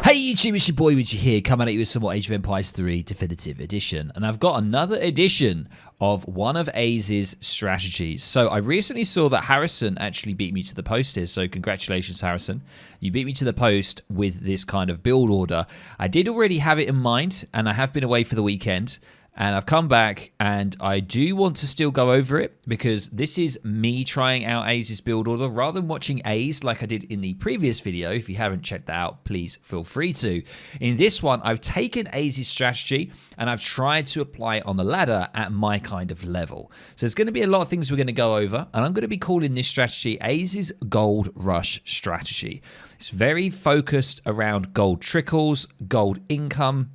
Hey YouTube, it's your boy Richie here, coming at you with some more Age of Empires 3 Definitive Edition. And I've got another edition of one of Aze's strategies. So I recently saw that Harrison actually beat me to the post here, so congratulations Harrison. You beat me to the post with this kind of build order. I did already have it in mind, and I have been away for the weekend. And I've come back, and I do want to still go over it because this is me trying out Aze's build order rather than watching Aze like I did in the previous video. If you haven't checked that out, please feel free to. In this one, I've taken Aze's strategy and I've tried to apply it on the ladder at my kind of level. So there's going to be a lot of things we're going to go over, and I'm going to be calling this strategy Aze's Gold Rush strategy. It's very focused around gold trickles, gold income,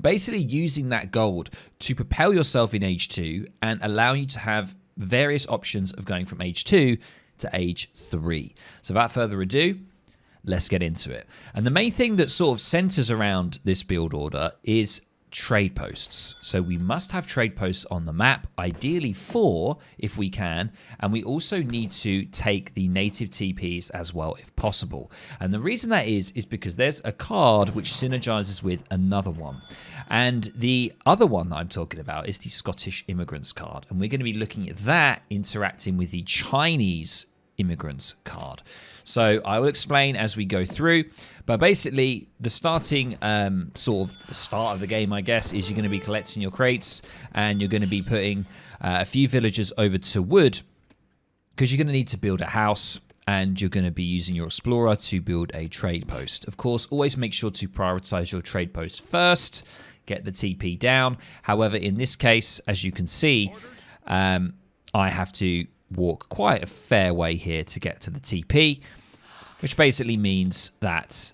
basically using that gold to propel yourself in Age 2 and allow you to have various options of going from Age 2 to Age 3. So without further ado, let's get into it. And the main thing that sort of centers around this build order is trade posts. So we must have trade posts on the map, ideally 4 if we can, and we also need to take the native TPs as well if possible. And the reason that is because there's a card which synergizes with another one. And the other one that I'm talking about is the Scottish Immigrants card, and we're going to be looking at that interacting with the Chinese Immigrants card. So I will explain as we go through, but basically the starting sort of the start of the game, I guess, is you're going to be collecting your crates and you're going to be putting a few villagers over to wood because you're going to need to build a house, and you're going to be using your explorer to build a trade post. Of course, always make sure to prioritize your trade post first, get the TP down. However, in this case, as you can see, I have to walk quite a fair way here to get to the TP, which basically means that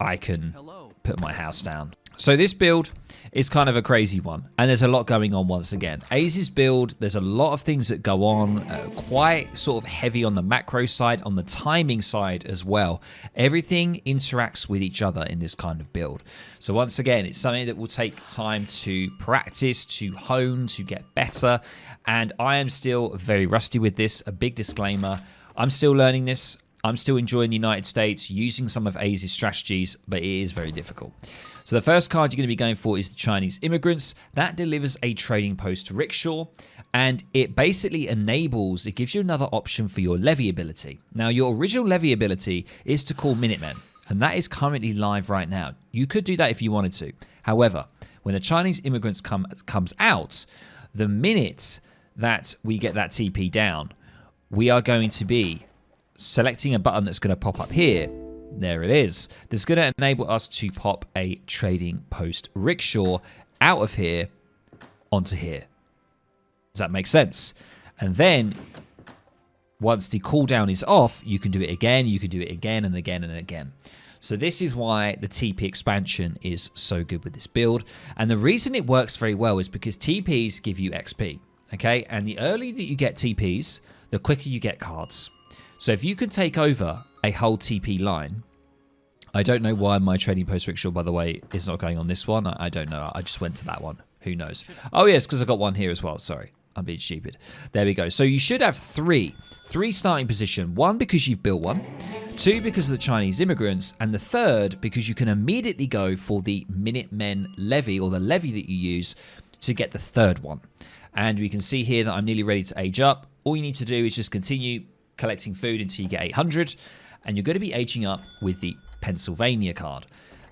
I can put my house down. So this build is kind of a crazy one, and there's a lot going on once again. Aze's build, there's a lot of things that go on, quite sort of heavy on the macro side, on the timing side as well. Everything interacts with each other in this kind of build. So once again, it's something that will take time to practice, to hone, to get better, and I am still very rusty with this. A big disclaimer, I'm still learning this. I'm still enjoying the United States, using some of Aze's strategies, but it is very difficult. So the first card you're going to be going for is the Chinese Immigrants. That delivers a trading post rickshaw, and it basically enables, it gives you another option for your levy ability. Now, your original levy ability is to call Minutemen, and that is currently live right now. You could do that if you wanted to. However, when the Chinese Immigrants comes out, the minute that we get that TP down, we are going to be selecting a button that's going to pop up here. There it is. This is going to enable us to pop a trading post rickshaw out of here onto here. Does that make sense? And then once the cooldown is off, you can do it again. You can do it again and again and again. So this is why the TP expansion is so good with this build. And the reason it works very well is because TPs give you XP. Okay, and the earlier that you get TPs, the quicker you get cards. So if you can take over a whole TP line, I don't know why my trading post rickshaw, by the way, is not going on this one. I don't know. I just went to that one. Who knows? Oh, yes, because I got one here as well. Sorry, I'm being stupid. There we go. So you should have three starting position. 1, because you've built one. 2, because of the Chinese Immigrants. And the 3rd, because you can immediately go for the Minutemen levy, or the levy that you use to get the 3rd one. And we can see here that I'm nearly ready to age up. All you need to do is just continue collecting food until you get 800, and you're going to be aging up with the Pennsylvania card.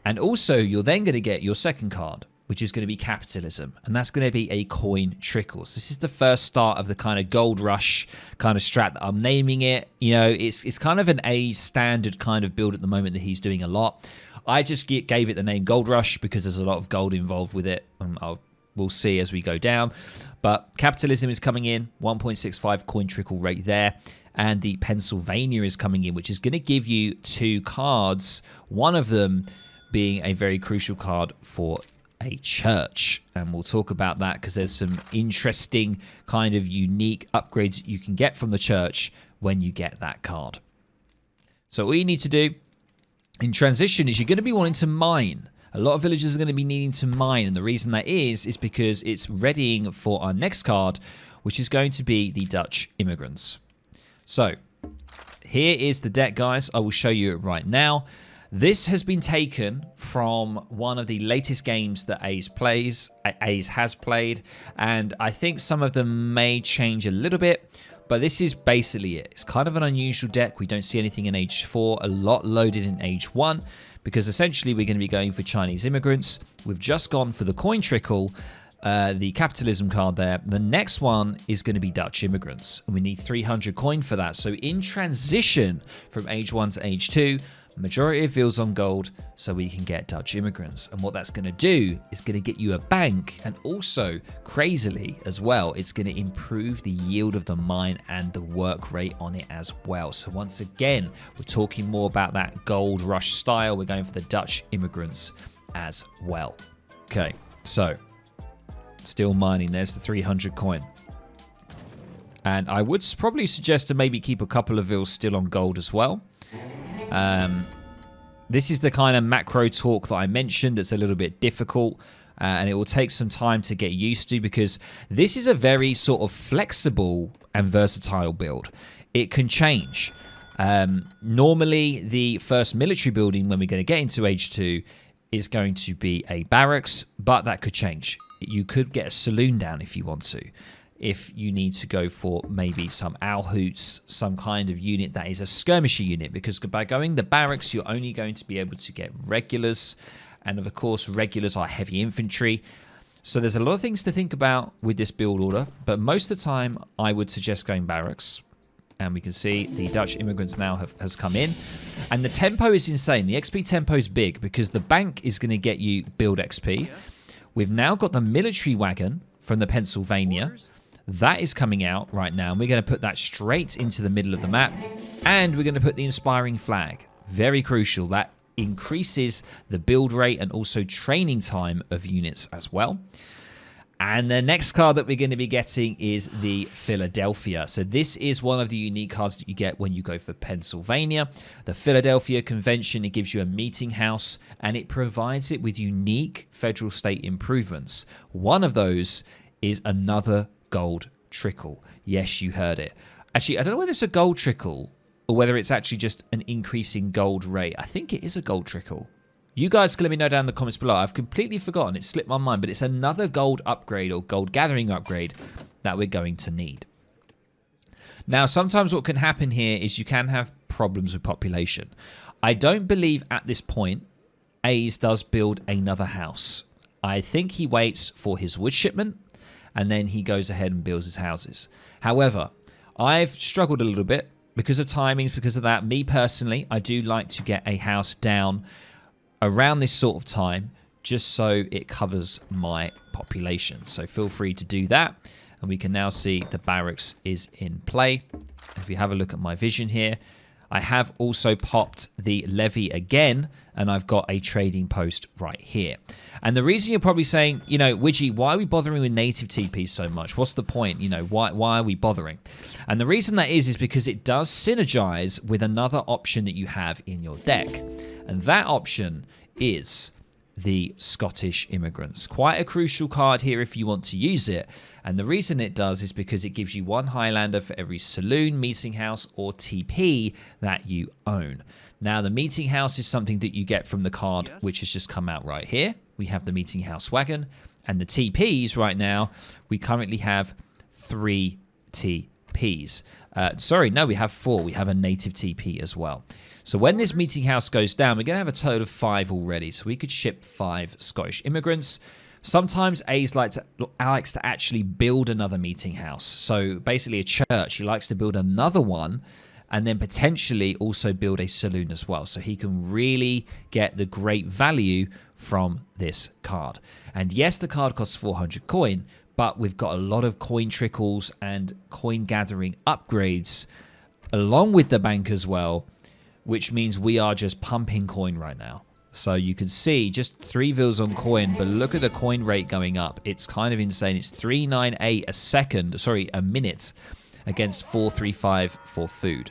And also you're then going to get your second card, which is going to be capitalism, and that's going to be a coin trickles. This is the first start of the kind of gold rush kind of strat that I'm naming it. You know, it's kind of an A standard kind of build at the moment that he's doing a lot. I just gave it the name Gold Rush because there's a lot of gold involved with it. We'll see as we go down. But capitalism is coming in, 1.65 coin trickle rate there. And the Pennsylvania is coming in, which is going to give you 2 cards. One of them being a very crucial card for a church. And we'll talk about that because there's some interesting kind of unique upgrades that you can get from the church when you get that card. So all you need to do in transition is you're going to be wanting to mine. A lot of villagers are going to be needing to mine, and the reason that is because it's readying for our next card, which is going to be the Dutch Immigrants. So here is the deck, guys. I will show you it right now. This has been taken from one of the latest games that Aze has played, and I think some of them may change a little bit, but this is basically it. It's kind of an unusual deck. We don't see anything in Age 4, a lot loaded in Age 1, because essentially we're going to be going for Chinese immigrants. We've just gone for the coin trickle, the capitalism card there. The next one is going to be Dutch immigrants, and we need 300 coin for that. So in transition from Age 1 to Age 2, majority of Vils on gold, so we can get Dutch immigrants. And what that's going to do is going to get you a bank, and also, crazily as well, it's going to improve the yield of the mine and the work rate on it as well. So once again, we're talking more about that gold rush style. We're going for the Dutch immigrants as well. Okay, so still mining. There's the 300 coin. And I would probably suggest to maybe keep a couple of Vils still on gold as well. This is the kind of macro talk that I mentioned that's a little bit difficult, and it will take some time to get used to, because this is a very sort of flexible and versatile build. It can change. Normally, the first military building when we're going to get into Age 2 is going to be a barracks, but that could change. You could get a saloon down if you want to. If you need to go for maybe some owl hoots, some kind of unit that is a skirmisher unit, because by going the barracks, you're only going to be able to get regulars, and of course, regulars are heavy infantry. So there's a lot of things to think about with this build order, but most of the time, I would suggest going barracks. And we can see the Dutch immigrants now has come in, and the tempo is insane. The XP tempo is big because the bank is going to get you build XP. We've now got the military wagon from the Pennsylvania. That is coming out right now, and we're going to put that straight into the middle of the map, and we're going to put the inspiring flag. Very crucial. That increases the build rate and also training time of units as well. And the next card that we're going to be getting is the Philadelphia. So this is one of the unique cards that you get when you go for Pennsylvania. The Philadelphia Convention, it gives you a meeting house, and it provides it with unique federal state improvements. One of those is another gold trickle. Yes, you heard it. Actually, I don't know whether it's a gold trickle or whether it's actually just an increasing gold rate. I think it is a gold trickle. You guys can let me know down in the comments below. I've completely forgotten. It slipped my mind, but it's another gold upgrade or gold gathering upgrade that we're going to need. Now, sometimes what can happen here is you can have problems with population. I don't believe at this point Aze does build another house. I think he waits for his wood shipment, and then he goes ahead and builds his houses. However, I've struggled a little bit because of timings, because of that. Me personally, I do like to get a house down around this sort of time, just so it covers my population. So feel free to do that. And we can now see the barracks is in play. If you have a look at my vision here, I have also popped the levy again, and I've got a trading post right here. And the reason you're probably saying, you know, Widgie, why are we bothering with native TPs so much? What's the point? You know, why are we bothering? And the reason that is because it does synergize with another option that you have in your deck. And that option is the Scottish immigrants. Quite a crucial card here if you want to use it. And the reason it does is because it gives you one Highlander for every saloon, meeting house, or TP that you own. Now, the meeting house is something that you get from the card, which has just come out right here. We have the meeting house wagon. And the TPs right now, we currently have 3 TPs. Sorry, no, we have 4. We have a native TP as well. So when this meeting house goes down, we're going to have a total of 5 already. So we could ship 5 Scottish immigrants. Sometimes Aze likes to actually build another meeting house. So basically a church. He likes to build another one and then potentially also build a saloon as well. So he can really get the great value from this card. And yes, the card costs 400 coin, but we've got a lot of coin trickles and coin gathering upgrades along with the bank as well, which means we are just pumping coin right now. So you can see just 3 Vils on coin, but look at the coin rate going up. It's kind of insane. It's 398 a minute against 435 for food.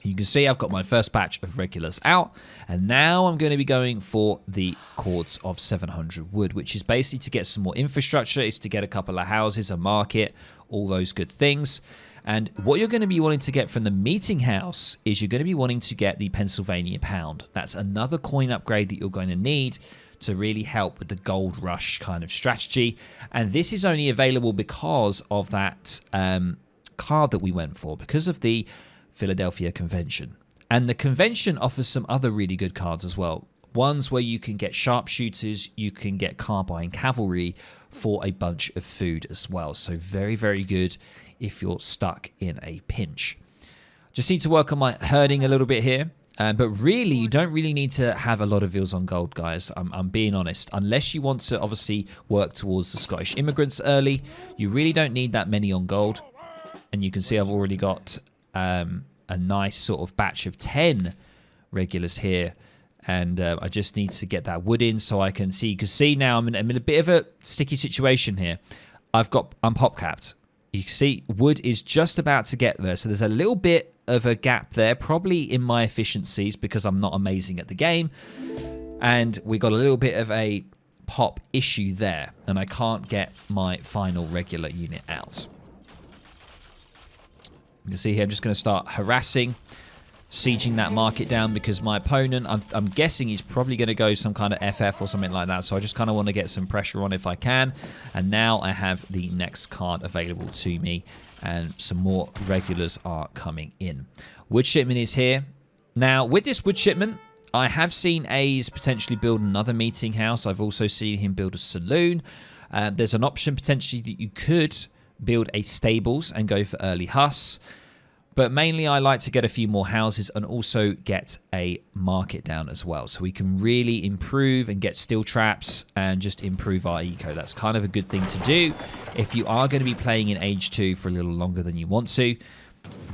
You can see I've got my first batch of regulars out, and now I'm going to be going for the cords of 700 wood, which is basically to get some more infrastructure. It's to get a couple of houses, a market, all those good things. And what you're going to be wanting to get from the meeting house is you're going to be wanting to get the Pennsylvania pound. That's another coin upgrade that you're going to need to really help with the gold rush kind of strategy. And this is only available because of that card that we went for, because of the Philadelphia Convention. And the convention offers some other really good cards as well. Ones where you can get sharpshooters, you can get carbine cavalry for a bunch of food as well. So very, very good if you're stuck in a pinch. Just need to work on my herding a little bit here. But really, you don't really need to have a lot of vills on gold, guys. I'm being honest. Unless you want to obviously work towards the Scottish immigrants early, you really don't need that many on gold. And you can see I've already got a nice sort of batch of 10 regulars here. And I just need to get that wood in so I can see. Because see, now I'm in a bit of a sticky situation here. I'm pop capped. You can see wood is just about to get there. So there's a little bit of a gap there, probably in my efficiencies because I'm not amazing at the game. And we got a little bit of a pop issue there. And I can't get my final regular unit out. You can see here I'm just going to start harassing, sieging that market down because my opponent, I'm guessing he's probably going to go some kind of FF or something like that. So I just kind of want to get some pressure on if I can. And now I have the next card available to me and some more regulars are coming in. Wood shipment is here. Now with this wood shipment, I have seen A's potentially build another meeting house. I've also seen him build a saloon. There's an option potentially that you could build a stables and go for early Huss. But mainly I like to get a few more houses and also get a market down as well. So we can really improve and get steel traps and just improve our eco. That's kind of a good thing to do if you are going to be playing in Age 2 for a little longer than you want to.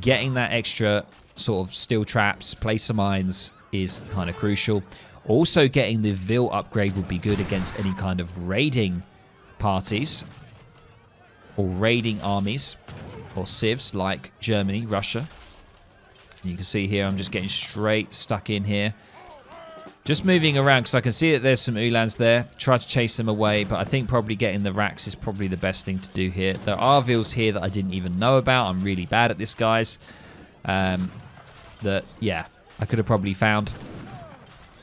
Getting that extra sort of steel traps, placer mines is kind of crucial. Also getting the Vil upgrade would be good against any kind of raiding parties or raiding armies. Or civs like Germany, Russia. And you can see here I'm just getting straight stuck in here. Just moving around because I can see that there's some Ulans there. Try to chase them away, but I think probably getting the racks is probably the best thing to do here. There are Vils here that I didn't even know about. I'm really bad at this, guys. Yeah, I could have probably found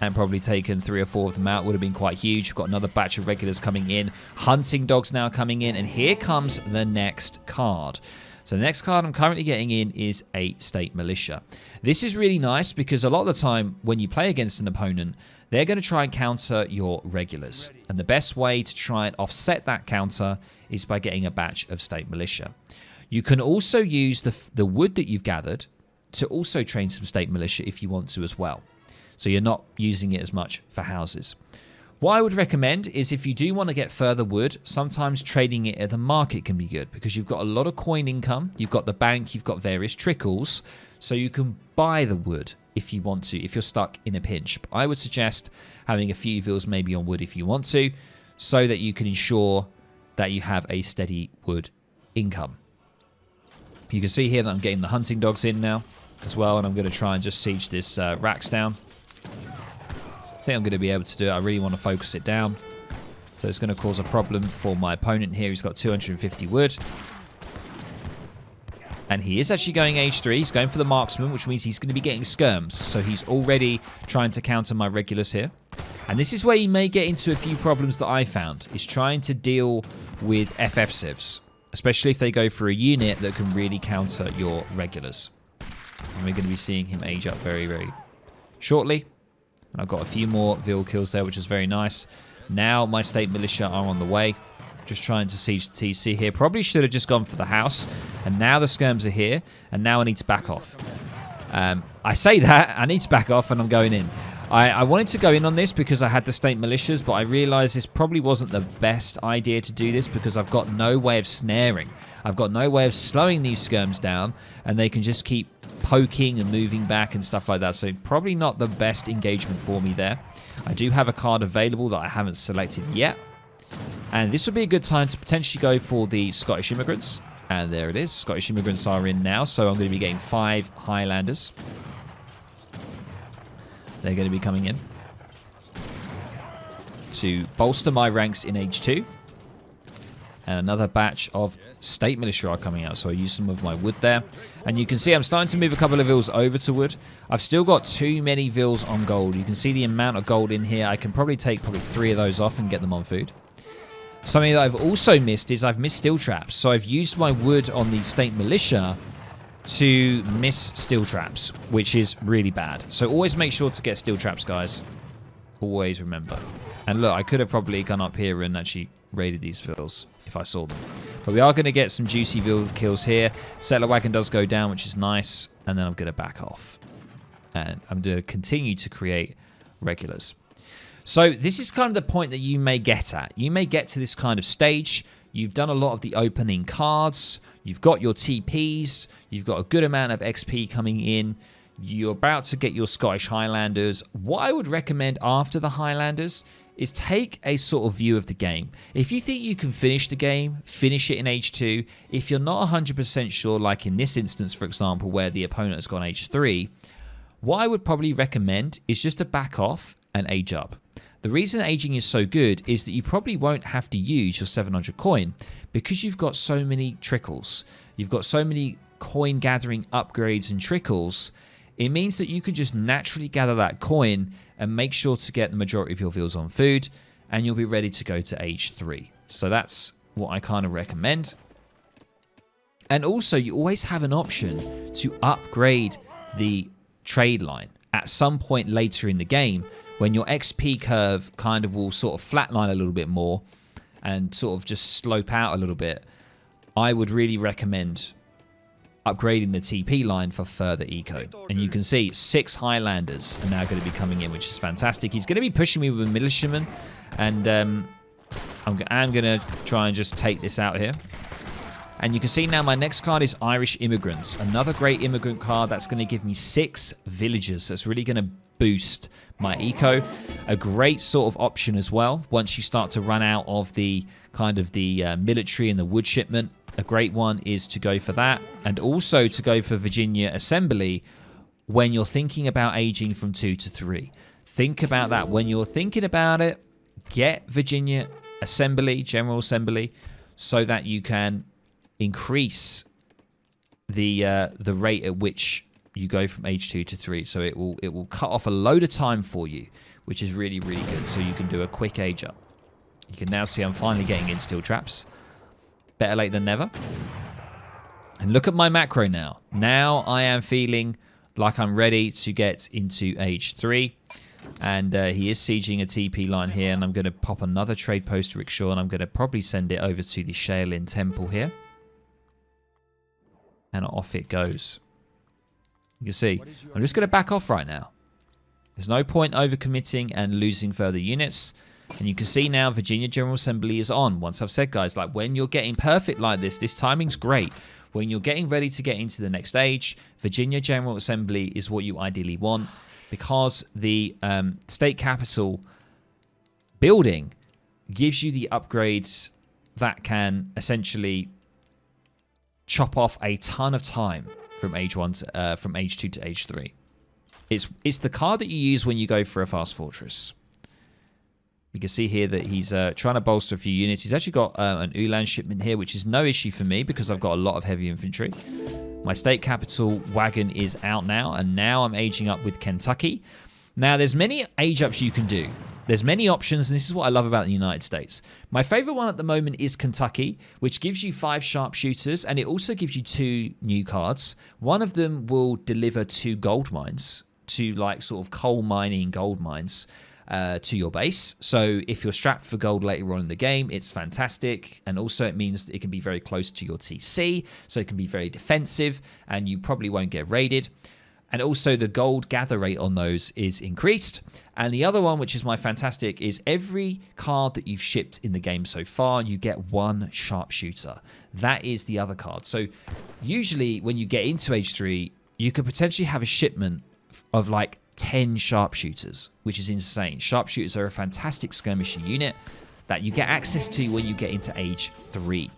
and probably taken 3 or 4 of them out. Would have been quite huge. We've got another batch of regulars coming in. Hunting dogs now coming in. And here comes the next card. So the next card I'm currently getting in is a state militia. This is really nice because a lot of the time when you play against an opponent, they're going to try and counter your regulars. And the best way to try and offset that counter is by getting a batch of state militia. You can also use the wood that you've gathered to also train some state militia if you want to as well. So you're not using it as much for houses. What I would recommend is if you do want to get further wood, sometimes trading it at the market can be good because you've got a lot of coin income, you've got the bank, you've got various trickles, so you can buy the wood if you want to, if you're stuck in a pinch. But I would suggest having a few Vils maybe on wood if you want to, so that you can ensure that you have a steady wood income. You can see here that I'm getting the hunting dogs in now as well, and I'm going to try and just siege this racks down. I think I'm going to be able to do it. I really want to focus it down. So it's going to cause a problem for my opponent here. He's got 250 wood. And he is actually going Age 3. He's going for the marksman, which means he's going to be getting skirms. So he's already trying to counter my regulars here. And this is where you may get into a few problems that I found, is trying to deal with FF civs, especially if they go for a unit that can really counter your regulars. And we're going to be seeing him age up very, very shortly. And I've got a few more Vil kills there, which is very nice. Now my state militia are on the way. Just trying to siege the TC here. Probably should have just gone for the house. And now the skirms are here. And now I need to back off. I say that. I need to back off and I'm going in. I wanted to go in on this because I had the state militias. But I realized this probably wasn't the best idea to do this because I've got no way of snaring. I've got no way of slowing these skirms down. And they can just keep poking and moving back and stuff like that. So probably not the best engagement for me there. I do have a card available that I haven't selected yet. And this would be a good time to potentially go for the Scottish immigrants. And there it is. Scottish immigrants are in now. So I'm going to be getting 5 Highlanders. They're going to be coming in to bolster my ranks in Age 2. And another batch of state militia are coming out. So I use some of my wood there. And you can see I'm starting to move a couple of vills over to wood. I've still got too many vills on gold. You can see the amount of gold in here. I can probably take 3 of those off and get them on food. Something that I've also missed is I've missed steel traps. So I've used my wood on the state militia to miss steel traps, which is really bad. So always make sure to get steel traps, guys. Always remember. And look, I could have probably gone up here and actually raided these vills if I saw them. But we are going to get some juicy vill kills here. Settler wagon does go down, which is nice. And then I'm going to back off. And I'm going to continue to create regulars. So this is kind of the point that you may get at. You may get to this kind of stage. You've done a lot of the opening cards. You've got your TPs. You've got a good amount of XP coming in. You're about to get your Scottish Highlanders. What I would recommend after the Highlanders is take a sort of view of the game. If you think you can finish the game, finish it in Age 2. If you're not 100% sure, like in this instance, for example, where the opponent has gone Age 3, what I would probably recommend is just to back off and age up. The reason aging is so good is that you probably won't have to use your 700 coin because you've got so many trickles. You've got so many coin gathering upgrades and trickles. It means that you can just naturally gather that coin and make sure to get the majority of your vills on food, and you'll be ready to go to Age 3. So that's what I kind of recommend. And also, you always have an option to upgrade the trade line at some point later in the game when your XP curve kind of will sort of flatline a little bit more and sort of just slope out a little bit. I would really recommend upgrading the TP line for further eco. And you can see 6 Highlanders are now going to be coming in, which is fantastic. He's going to be pushing me with a militiaman, and I'm going to try and just take this out here. And you can see now my next card is Irish Immigrants. Another great immigrant card that's going to give me 6 villagers. That's really going to boost my eco. A great sort of option as well once you start to run out of the kind of the military and the wood shipment. A great one is to go for that, and also to go for Virginia Assembly when you're thinking about aging from 2 to 3. Think about that. When you're thinking about it, get Virginia Assembly, General Assembly, so that you can increase the rate at which you go from Age 2 to 3. So it will cut off a load of time for you, which is really, really good. So you can do a quick age up. You can now see I'm finally getting in steel traps. Better late than never. And look at my macro now. Now I am feeling like I'm ready to get into Age 3. And he is sieging a TP line here. And I'm going to pop another trade post rickshaw. And I'm going to probably send it over to the Shaolin Temple here. And off it goes. You can see, I'm just going to back off right now. There's no point overcommitting and losing further units. And you can see now Virginia General Assembly is on. Once I've said, guys, like when you're getting perfect like this timing's great. When you're getting ready to get into the next stage, Virginia General Assembly is what you ideally want, because the state capital building gives you the upgrades that can essentially chop off a ton of time from Age 1 to, from Age 2 to Age 3. It's the card that you use when you go for a fast fortress. You can see here that he's trying to bolster a few units. He's actually got an Ulan shipment here, which is no issue for me because I've got a lot of heavy infantry. My state capital wagon is out now, and now I'm aging up with Kentucky. Now, there's many age ups you can do. There's many options, and this is what I love about the United States. My favorite one at the moment is Kentucky, which gives you 5 sharpshooters, and it also gives you 2 new cards. One of them will deliver 2 gold mines, 2 like sort of coal mining gold mines to your base. So if you're strapped for gold later on in the game, it's fantastic. And also it means that it can be very close to your TC, so it can be very defensive, and you probably won't get raided. And also the gold gather rate on those is increased. And the other one, which is my fantastic, is every card that you've shipped in the game so far, you get 1 sharpshooter. That is the other card. So usually when you get into Age 3, you could potentially have a shipment of like 10 sharpshooters, which is insane. Sharpshooters are a fantastic skirmisher unit that you get access to when you get into Age 3.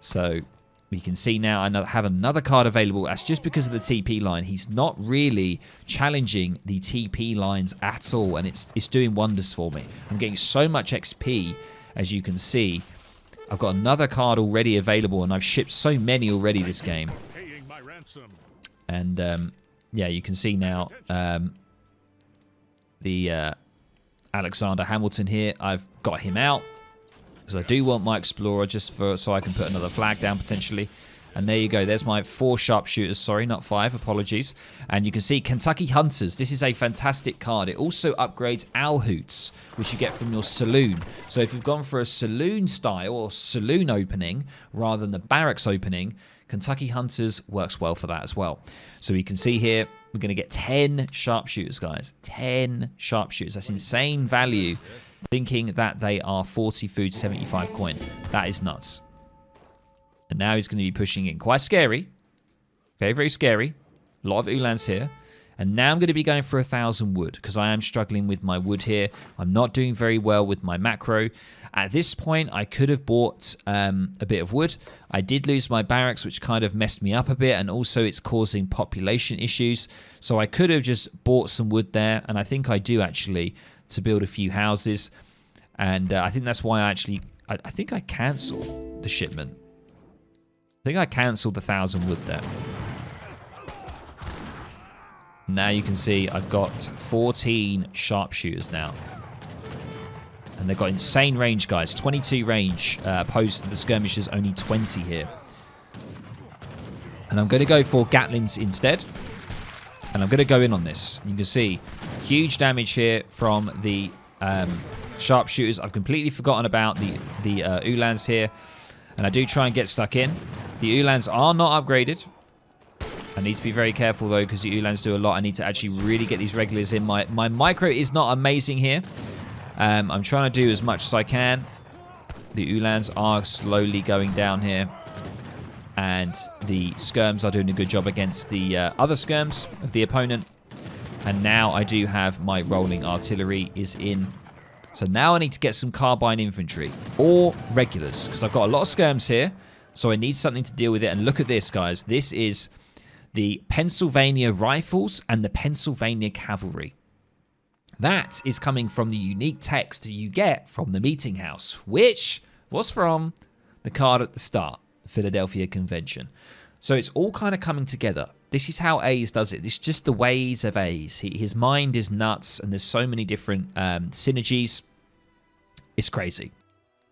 So we can see now I have another card available. That's just because of the TP line. He's not really challenging the TP lines at all, and it's doing wonders for me. I'm getting so much XP, as you can see. I've got another card already available, and I've shipped so many already this game. And, yeah, you can see now the Alexander Hamilton here. I've got him out because I do want my Explorer just so I can put another flag down potentially. And there you go. There's my 4 sharpshooters. Sorry, not 5. Apologies. And you can see Kentucky Hunters. This is a fantastic card. It also upgrades owl hoots, which you get from your saloon. So if you've gone for a saloon style or saloon opening rather than the barracks opening, Kentucky Hunters works well for that as well. So you can see here, we're going to get 10 sharpshooters, guys. 10 sharpshooters. That's insane value, thinking that they are 40 food, 75 coin. That is nuts. And now he's going to be pushing in. Quite scary. Very, very scary. A lot of Ulans here. And now I'm going to be going for 1,000 wood because I am struggling with my wood here. I'm not doing very well with my macro. At this point, I could have bought a bit of wood. I did lose my barracks, which kind of messed me up a bit. And also, it's causing population issues. So I could have just bought some wood there. And I think I do, actually, to build a few houses. And I think that's why I think I cancelled the shipment. I think I cancelled the 1,000 wood there. Now you can see I've got 14 sharpshooters now. And they've got insane range, guys. 22 range opposed to the skirmishers, only 20 here. And I'm going to go for Gatlings instead. And I'm going to go in on this. You can see huge damage here from the sharpshooters. I've completely forgotten about the Ulans here. And I do try and get stuck in. The Ulans are not upgraded. I need to be very careful, though, because the Ulans do a lot. I need to actually really get these regulars in. My micro is not amazing here. I'm trying to do as much as I can. The Ulans are slowly going down here. And the skirms are doing a good job against the other skirms of the opponent. And now I do have my rolling artillery is in. So now I need to get some carbine infantry or regulars because I've got a lot of skirms here. So I need something to deal with it. And look at this, guys. This is the Pennsylvania Rifles and the Pennsylvania Cavalry. That is coming from the unique text you get from the meeting house, which was from the card at the start, the Philadelphia Convention. So it's all kind of coming together. This is how A's does it. This is just the ways of A's. His mind is nuts, and there's so many different synergies. It's crazy.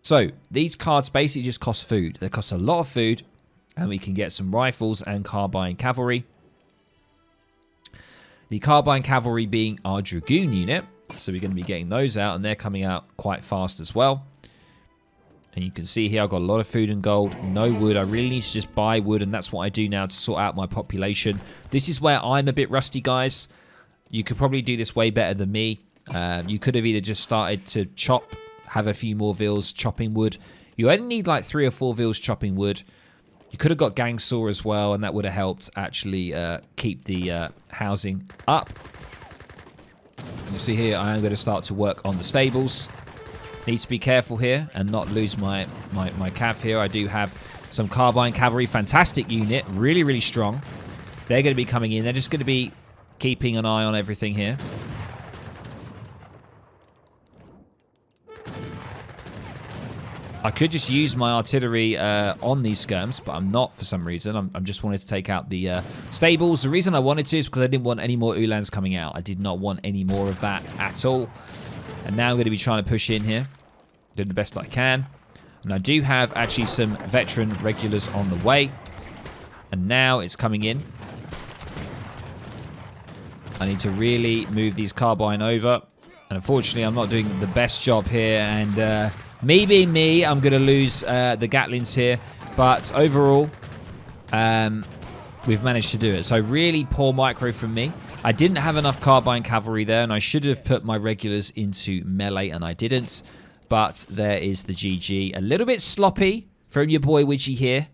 So these cards basically just cost food. They cost a lot of food, and we can get some rifles and carbine cavalry. The carbine cavalry being our dragoon unit. So we're going to be getting those out, and they're coming out quite fast as well. And you can see here I've got a lot of food and gold, no wood. I really need to just buy wood, and that's what I do now to sort out my population. This is where I'm a bit rusty, guys. You could probably do this way better than me. You could have either just started to chop, have a few more vills chopping wood. You only need like 3 or 4 vills chopping wood. You could have got gang saw as well, and that would have helped actually keep the housing up. You see here, I am going to start to work on the stables. Need to be careful here and not lose my cav here. I do have some carbine cavalry. Fantastic unit. Really, really strong. They're going to be coming in. They're just going to be keeping an eye on everything here. I could just use my artillery on these skirms, but I'm not for some reason. I'm just wanted to take out the stables. The reason I wanted to is because I didn't want any more Ulans coming out. I did not want any more of that at all. And now I'm going to be trying to push in here. Doing the best I can. And I do have actually some veteran regulars on the way. And now it's coming in. I need to really move these carbine over. And unfortunately, I'm not doing the best job here. And me being me, I'm going to lose the Gatlings here. But overall, we've managed to do it. So really poor micro from me. I didn't have enough carbine cavalry there, and I should have put my regulars into melee, and I didn't. But there is the GG. A little bit sloppy from your boy Widgie here.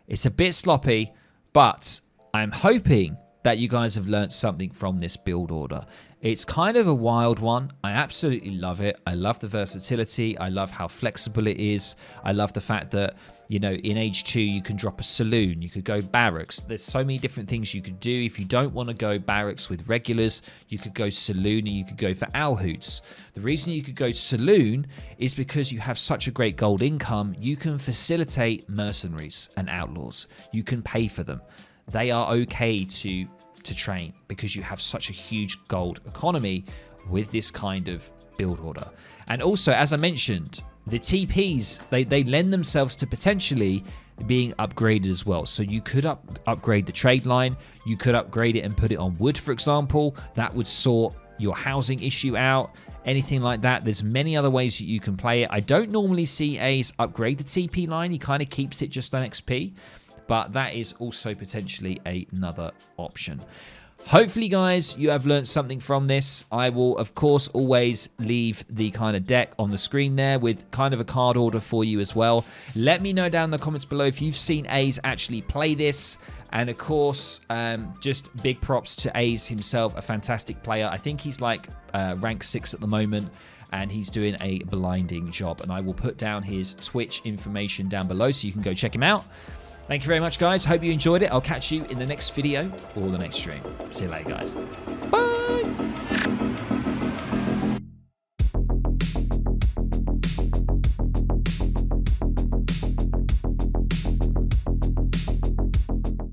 It's a bit sloppy, but I'm hoping that you guys have learned something from this build order. It's kind of a wild one. I absolutely love it. I love the versatility. I love how flexible it is. I love the fact that, you know, in Age 2, you can drop a saloon. You could go barracks. There's so many different things you could do. If you don't want to go barracks with regulars, you could go saloon, and you could go for owl hoots. The reason you could go saloon is because you have such a great gold income. You can facilitate mercenaries and outlaws. You can pay for them. They are okay to train because you have such a huge gold economy with this kind of build order. And also, as I mentioned, the TPs, they lend themselves to potentially being upgraded as well. So you could upgrade the trade line. You could upgrade it and put it on wood, for example. That would sort your housing issue out, anything like that. There's many other ways that you can play it. I don't normally see Ace upgrade the TP line. He kind of keeps it just on XP, but that is also potentially another option. Hopefully, guys, you have learned something from this. I will, of course, always leave the kind of deck on the screen there with kind of a card order for you as well. Let me know down in the comments below if you've seen Ace actually play this. And, of course, just big props to Ace himself, a fantastic player. I think he's like rank 6 at the moment, and he's doing a blinding job. And I will put down his Twitch information down below so you can go check him out. Thank you very much, guys. Hope you enjoyed it. I'll catch you in the next video or the next stream. See you later, guys. Bye.